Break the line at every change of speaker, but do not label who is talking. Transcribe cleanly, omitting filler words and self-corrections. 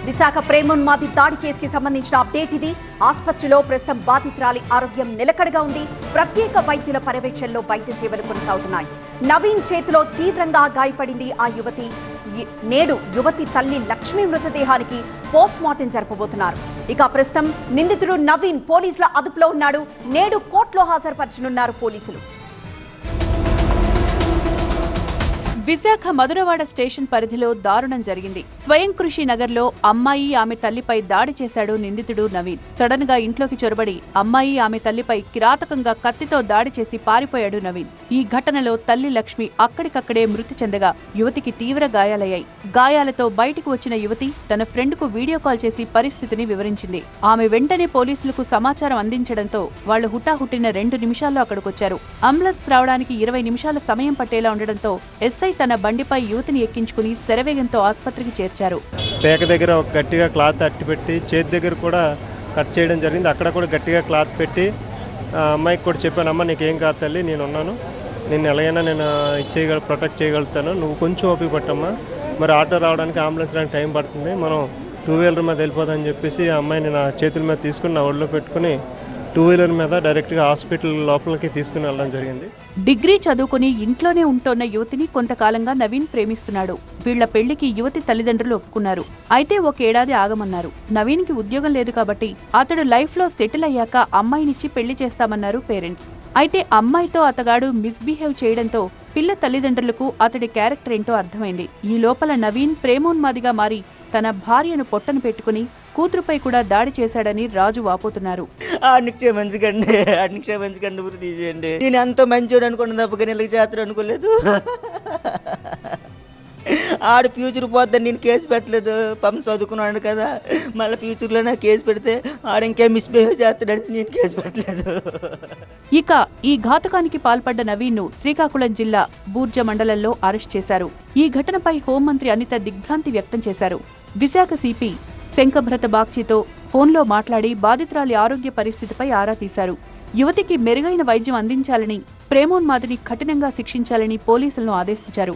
విశాఖ ప్రేమోన్మాది దాడి కేసుకి సంబంధించిన అప్డేట్ ఇది. ఆసుపత్రిలో ప్రస్తుతం బాధితురాలి ఆరోగ్యం నిలకడగా ఉంది. ప్రత్యేక వైద్యుల పర్యవేక్షణలో వైద్య సేవలు కొనసాగుతున్నాయి. నవీన్ చేతిలో తీవ్రంగా గాయపడింది ఆ యువతి. నేడు యువతి తల్లి లక్ష్మి మృతదేహానికి పోస్ట్ మార్టం జరపబోతున్నారు. ఇక ప్రస్తుతం నిందితుడు నవీన్ పోలీసుల అదుపులో ఉన్నాడు. నేడు కోర్టులో హాజరుపరచనున్నారు పోలీసులు.
విశాఖ మధురవాడ స్టేషన్ పరిధిలో దారుణం జరిగింది. స్వయం కృషి నగర్లో అమ్మాయి ఆమె తల్లిపై దాడి చేశాడు నిందితుడు నవీన్. సడన్ గా ఇంట్లోకి చొరబడి అమ్మాయి ఆమె తల్లిపై కిరాతకంగా కత్తితో దాడి చేసి పారిపోయాడు నవీన్. ఈ ఘటనలో తల్లి లక్ష్మి అక్కడికక్కడే మృతి చెందగా యువతికి తీవ్ర గాయాలయ్యాయి. గాయాలతో బయటికి వచ్చిన యువతి తన ఫ్రెండ్ కు వీడియో కాల్ చేసి పరిస్థితిని వివరించింది. ఆమె వెంటనే పోలీసులకు సమాచారం అందించడంతో వాళ్లు హుటాహుట్టిన 2 నిమిషాల్లో అక్కడికొచ్చారు. అంబులెన్స్ రావడానికి 20 నిమిషాల సమయం పట్టేలా ఉండడంతో ఎస్ఐ తన బండిపై యువతిని ఎక్కించుకుని శరవేగంతో ఆసుపత్రికి చేర్చారు.
పేక దగ్గర ఒక గట్టిగా క్లాత్ అట్టి పెట్టి చేతి దగ్గర కూడా కట్ చేయడం జరిగింది. అక్కడ కూడా గట్టిగా క్లాత్ పెట్టి అమ్మాయికి కూడా చెప్పాను, అమ్మ నీకేం కాదు తల్లి, నేను ఉన్నాను, నేను ఎలాగైనా నేను ప్రొటెక్ట్ చేయగలుగుతాను, నువ్వు కొంచెం ఓపిక పట్టమ్మా, మరి ఆటో రావడానికి అంబులెన్స్ రావడానికి టైం పడుతుంది, మనం 2 వీలర్ మీద వెళ్ళిపోదామని చెప్పేసి ఆ అమ్మాయిని నా చేతుల మీద తీసుకుని నా ఒళ్ళో పెట్టుకుని 2 వీలర్ మీద డైరెక్ట్గా హాస్పిటల్ లోపలికి తీసుకుని వెళ్ళడం జరిగింది.
డిగ్రీ చదువుకుని ఇంట్లోనే ఉంటోన్న యువతిని కొంతకాలంగా నవీన్ ప్రేమిస్తున్నాడు. వీళ్ల పెళ్లికి యువతి తల్లిదండ్రులు ఒప్పుకున్నారు. అయితే 1 ఏడాది ఆగమన్నారు. నవీన్ కి ఉద్యోగం లేదు కాబట్టి అతడు లైఫ్ లో సెటిల్ అయ్యాక అమ్మాయినిచ్చి పెళ్లి చేస్తామన్నారు పేరెంట్స్. అయితే అమ్మాయితో అతగాడు మిస్బిహేవ్ చేయడంతో పిల్ల తల్లిదండ్రులకు అతడి క్యారెక్టర్ ఏంటో అర్థమైంది. ఈ లోపల నవీన్ ప్రేమోన్మాదిగా మారి తన భార్యను పొట్టను పెట్టుకుని కూతురుపై కూడా దాడి చేశాడని రాజు వాపోతున్నారు.
క్షమించకండి, వృత్తి తీసేయండి. నేను ఎంతో మంచోడు అనుకున్న తప్ప కానీ ఇలా చేస్తాడు అనుకోలేదు. ఆడు ఫ్యూచర్ పోద్దని నేను కేసు పెట్టలేదు. చదువుకున్నాడు కదా, మళ్ళీ ఫ్యూచర్లో నా కేసు పెడితే ఆడు ఇంకే మిస్బిహేవ్ చేస్తాడని నేను కేసు పెట్టలేదు.
ఇక ఈ ఘాతకానికి పాల్పడ్డ నవీన్ను శ్రీకాకుళం జిల్లా బూర్జ మండలంలో అరెస్ట్ చేశారు. ఈ ఘటనపై హోంమంత్రి అనిత దిగ్భ్రాంతి వ్యక్తం చేశారు. విశాఖ సిపి శంఖభ్రత బాగ్చితో ఫోన్లో మాట్లాడి బాధితురాలి ఆరోగ్య పరిస్థితిపై ఆరా తీశారు. యువతికి మెరుగైన వైద్యం అందించాలని, ప్రేమోన్మాదిని కఠినంగా శిక్షించాలని పోలీసులను ఆదేశించారు.